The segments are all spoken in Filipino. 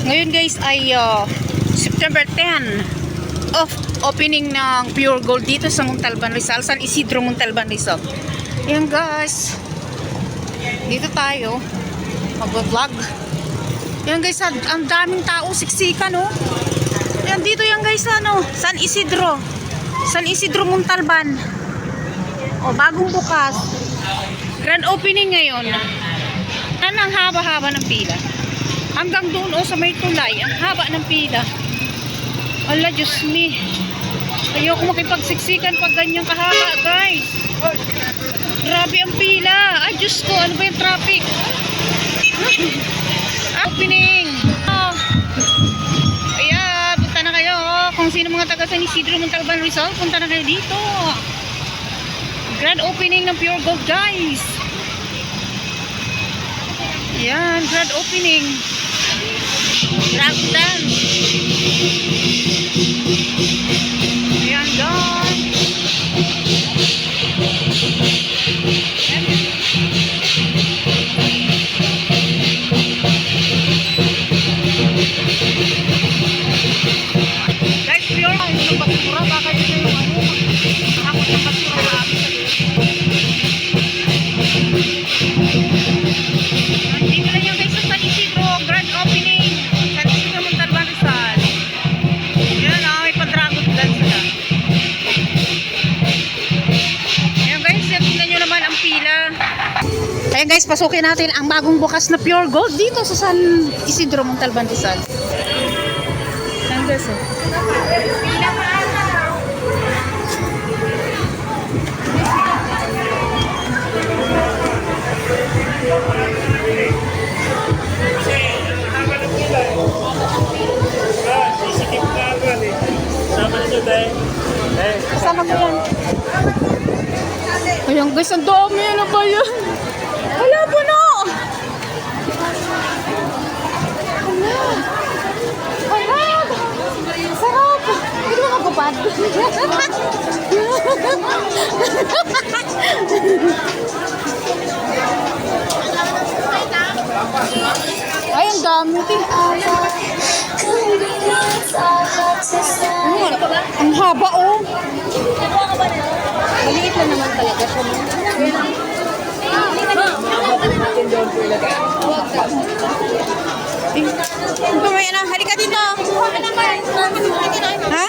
Ngayon guys ay September 10 of opening ng Pure Gold dito sa Montalban, Rizal, San Isidro, Montalban, Rizal. Yan guys, dito tayo mag-vlog. Yan guys, ang daming tao, siksikan oh. Yan dito yan guys, ano, San Isidro, Montalban. Oh, bagong bukas, grand opening ngayon. Ang haba-haba ng pila hanggang doon oh, sa may tulay, ang haba ng pila. Ala, Diyos me, ayoko makipagsiksikan pag ganyang kahaba guys. Grabe ang pila. Ay Diyos ko, ano ba yung traffic? Opening. Ayan, punta na kayo. Kung sino mga taga San Isidro, Montalban, Rizal, punta na kayo dito. Grand opening ng Pure Gold guys. Ayan, grand opening. Drag dance. Ayan guys. Guys, pure ang isang basura. Baka dito yung ano. Ako yung basura na amin sa dito lang yung guys sa San Isidro. Grand opening. San Isidro, Montalban, Rizal. Yan ah, may pa-dragon dance na. Ayan guys, tingnan nyo naman ang pila. Ayan guys, pasukin natin ang bagong bukas na Pure Gold dito sa San Isidro, Montalban, Rizal. Ayan guys oh. Kasama ko yan. Ayan guys, ang dami. Ano ba yan? Wala po na. Wala. Sarap. Hindi mo magupad. Ay, ang dami. Ang haba oh. Maliit lang naman talaga siya. Pumaya na, halika dito. Ha?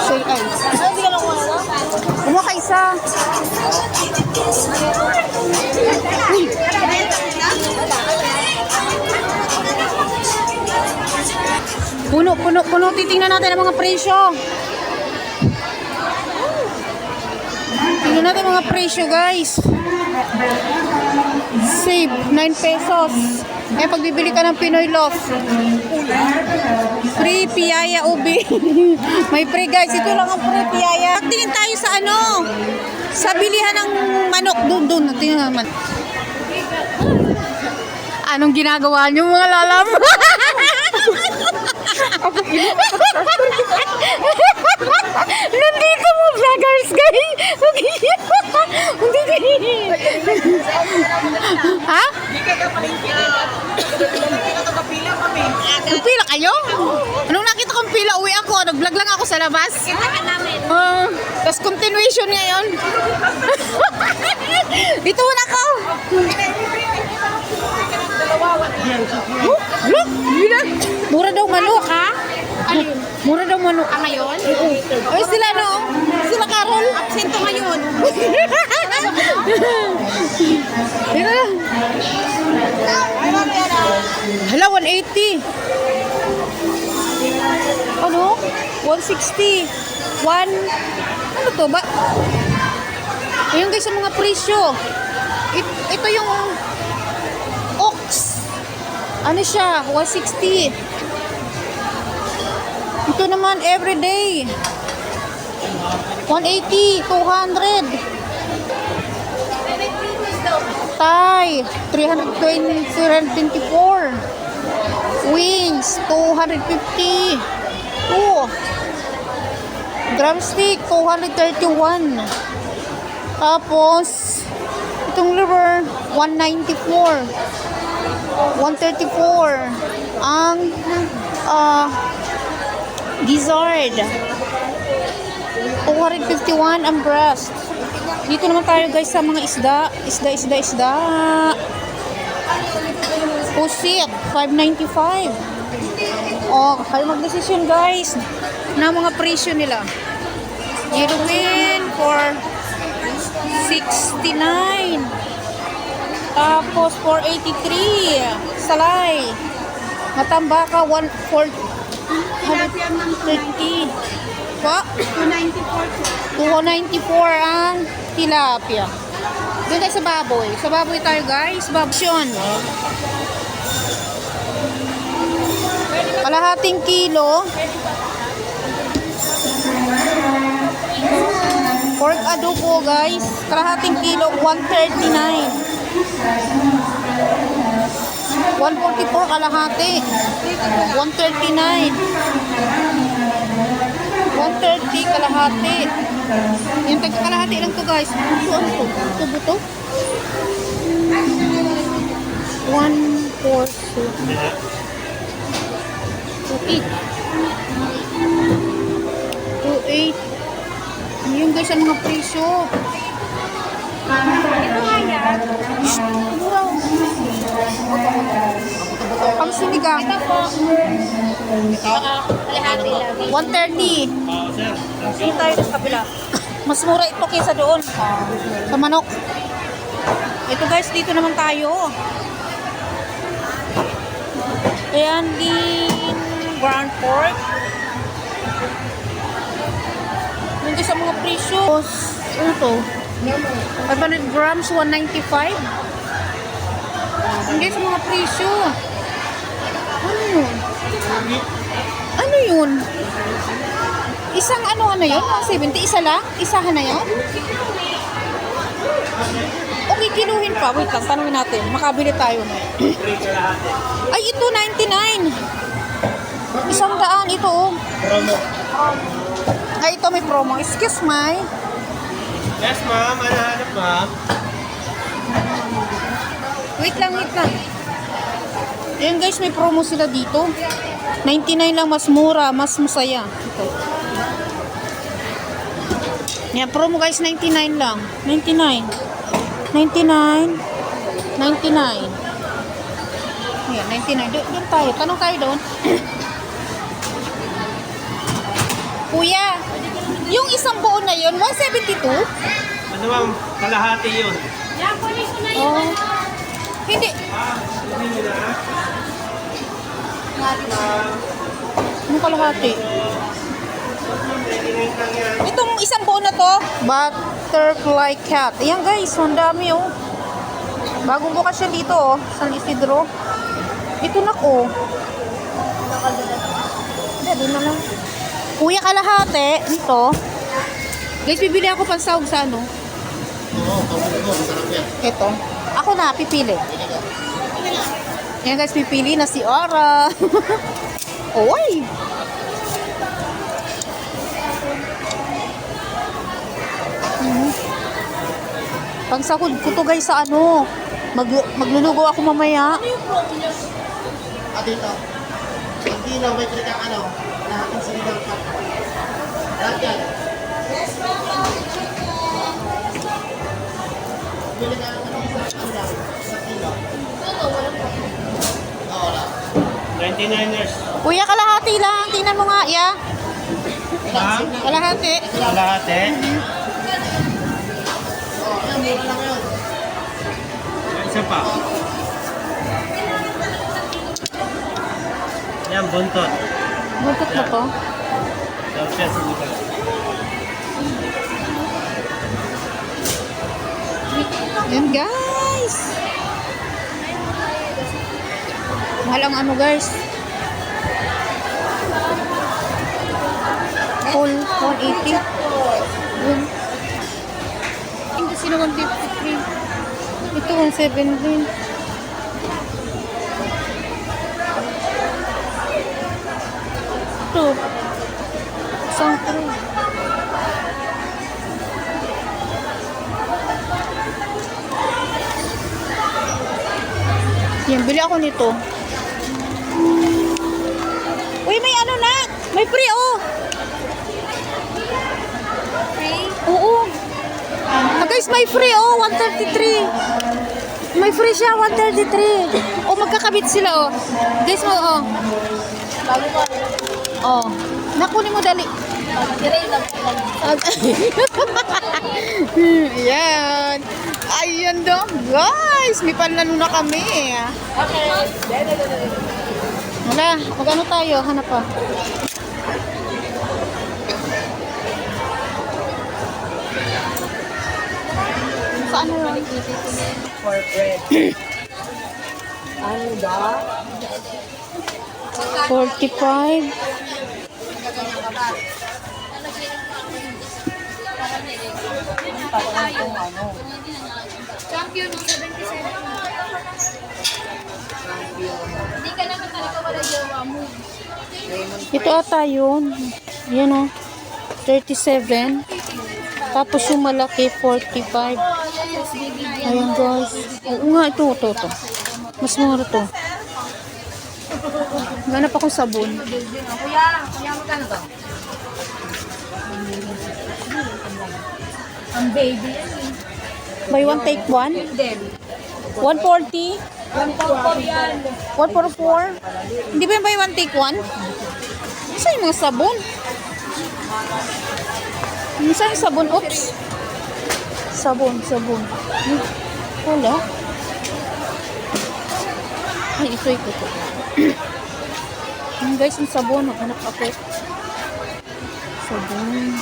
Say ice. Kumuha ka isa. Puno. Titingnan natin ang mga presyo. Tingnan natin ang mga presyo, guys. Save, 9 pesos. Eh, pagbibili ka ng Pinoy Loaf. Free piyaya ubi. May free, guys. Ito lang ang free piyaya. Tingin tayo sa ano? Sa bilihan ng manok. Doon. Tingnan naman. Anong ginagawa niyo, mga lalam? Nandito mo vloggers guys. Ha? Nagpila kayo? Anong nakita kong pila, uwi ako. Nag-vlog lang ako sa labas. Tapos continuation ngayon. Dito na ako. Look, mura daw manok, ha? Mura daw manok. Ngayon? Ay, sila no? Sila Carol? Absento ngayon. Hala, 180. Ano? 160. Ano to ba? Ayun guys, ang mga presyo. Ito yung ox. Ano siya? 160. Ito naman everyday. 180, 200. Thai, 324. Wings, 250. Drumstick, 231. Tapos, itong liver, 194. 134. Ang gizzard. 251 ang breast. Dito naman tayo guys sa mga isda. Isda. Pusit, 595. Oh, kayo mag-desisyon guys na mga presyo nila. Yellowfin for 69. Tapos 483. Salay. Matambaka 130. Pa? 294 ang tilapia. Doon tayo sa baboy. Sa baboy tayo guys. Babsyon. Kalahating kilo. Pork adobo guys. Kalahating kilo 139. 144 kalahati. 139. 130 kalahati. Yung tagka kalahati lang to guys. Ano to? Tubo to? 142. 28. Yung guys ang mga presyo. Ang sinigang. 130. Sino tayo sa kabila? Mas mura ito kaysa doon. Sa manok. Ito guys, dito naman tayo. Ayan din ground pork. Yung sa mga presyo. Ano to? 500 grams, 195. Hindi sa mga presyo. Ano yun? Ano yun? Isang ano yun? 170? Isa lang? Isahan na yun? Okay, kiluhin pa. Wait lang, tanongin natin. Makabili tayo na. Ay, ito 99. 100 ito oh. Promo. Ay, ito may promo. Excuse me. Yes, ma'am. Ano hanap, ma'am? Wait lang. Ayan guys, may promo sila dito. 99 lang, mas mura, mas masaya. Ito. Yan, promo guys, 99 lang. 99. 99. Ayan, 99. Doon tayo. Tanong tayo doon. Kuya, yung isang buo na yun, 172? Ano, ma'am? Kalahati yun. Oh. Hindi. Ano kalahati? Itong isang buo na to, butterfly cat. Ayan guys, ang dami oh. Bagong bukas siya dito oh, San Isidro. Ito na ko. Doon na lang. Kuya, kalahati nito. Guys, bibili ako pansahog sa ano? Ito. Ako na, pipili. Ayan guys, pipili na si Ara. Oy! Pangsahod ko to guys sa ano. Maglulugo ako mamaya. Dito. Ang kilo, may klikang ano, lahat ng sinigang pa. Lahat yan. Bili ka ng ano, sa kilo. Oo, wala. 99ers. Kuya, kalahati lang. Tingnan mo nga, ya. Ma'am? Kalahati. Kalahati. Oo, yan, mura lang yun. Isa pa. Yan, buntot. Buntot na to. Daw siya sa bukas. Yan guys. Mahal ang ano guys. Full 180. Yun. Hindi sila 153. Ito 170. Ito. Isang tray. Yan, bili ako nito. Uy, may ano na. May free, oh. Free? Oo. Guys, may free, oh. 133. May free siya, 133. Oh, magkakabit sila, oh. Guys, oh. Bago ko. Oh. Nakunin mo dali. Dire lang. Ayan. Ayan daw. Guys, may panlalo na kami. Okay. Wala, mag-ano tayo? Hanap pa. Saan na yun? For bread. Ano ba? 45. Champion ng 77. Hindi ka naman talaga wala jowa mo. Ito ata yun. Yan o. 37. Tapos yung malaki, 45. Ayan guys. Oo nga, ito. Mas mura to. Ganap akong sabon. Kuya, magkano to? Ang baby yan eh. Buy one, take one. Then, 140. 144 yan. 144. Hindi ba yung buy one, take one? Saan yung mga sabon? Saan yung sabon? Oops. Sabon. Wala. Ay, ito. Guys, yung sabon. Maghanap ako. Sabon.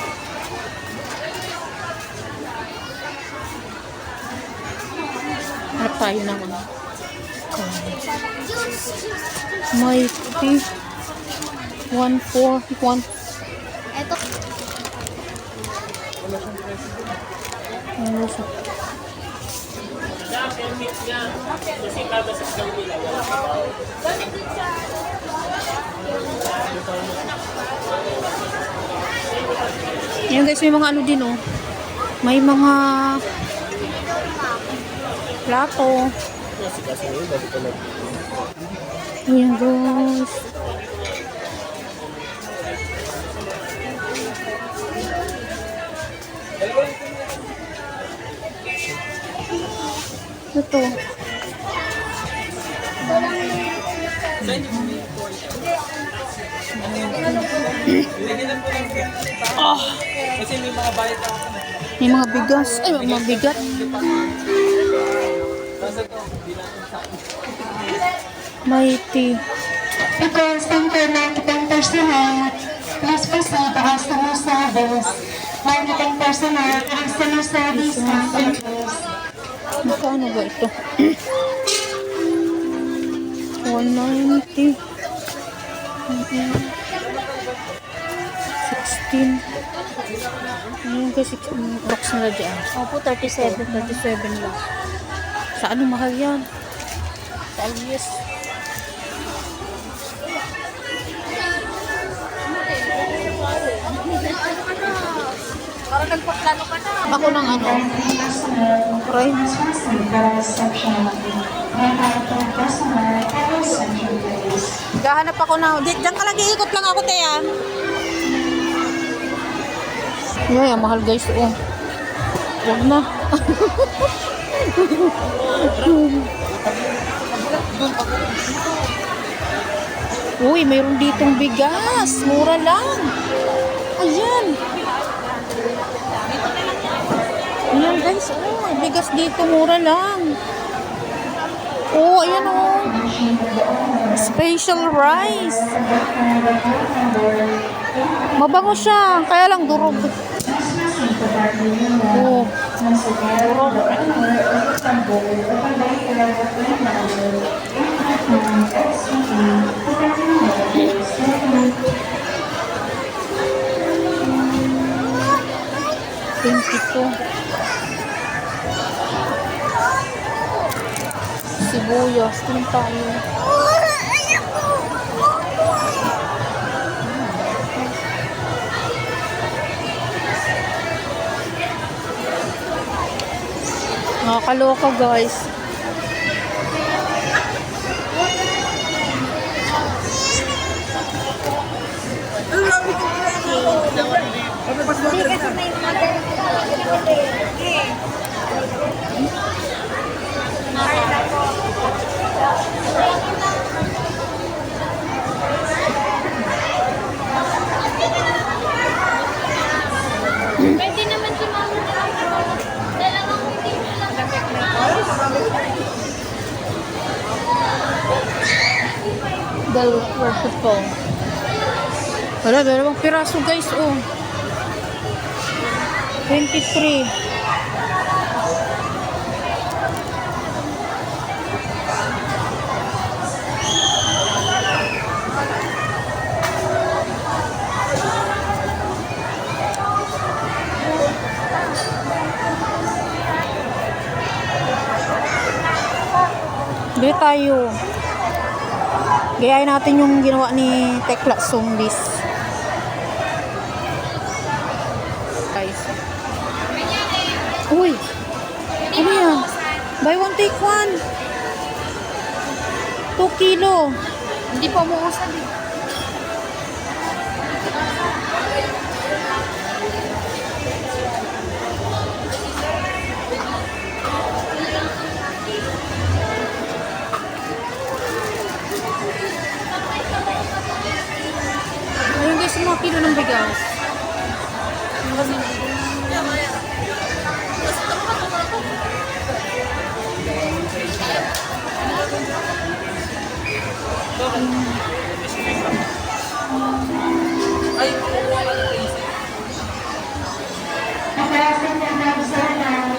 Hanap tayo naman. May tea. 141. Eto. Ano siya? Ayan guys, may mga ano din oh. May mga plato. Ayan guys. Ito. May mga bigas. Ay, may mga bigat. May tea. Because internet personnel, please proceed to customer service. Marketing personnel, customer service, please. Magkano ba ito? 190. 16. Ayan kasi box nila dyan. Opo, 37. 37 lang. Sa ano mahal yan? Sa Alias. Parang nagpaplano ka na. Ako ng ano? Right? Gahanap ako na. Diyan ka lagi, ikot lang ako, Teya. Yeah, mahal guys. Oh. Huwag na. Uy, mayroon ditong bigas. Mura lang. Ayan. Ayan guys. Oh, may bigas dito. Mura lang. Oh, ayan oh. Special rice. Mabango siya. Kaya lang durog. Oh. Durog. Thank you. Sibuyas. Tingin tayo. Nakakaloka guys. Idol worship po. Wala, dalawang piraso guys, oh. 23. Bili tayo. Gayahin natin yung ginawa ni Tekla Zombies. Guys. Uy! Ano yan? Buy one, take one. 2 kilo. Hindi po umuusad eh. Ayun guys, yung mga kilo ng bigas. Nakasin ng nagsanay,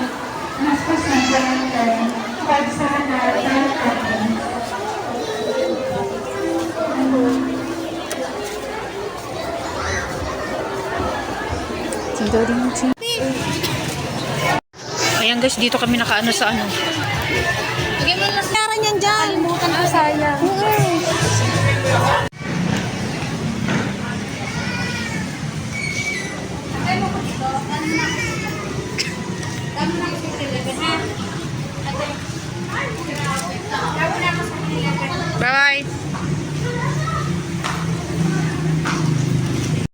mas pasandalan, pagsanay, pagsanay. Ayan guys, dito kami nakaano sa ano. Lagyan mo na sa yan dyan. Kalimutan ko sayang.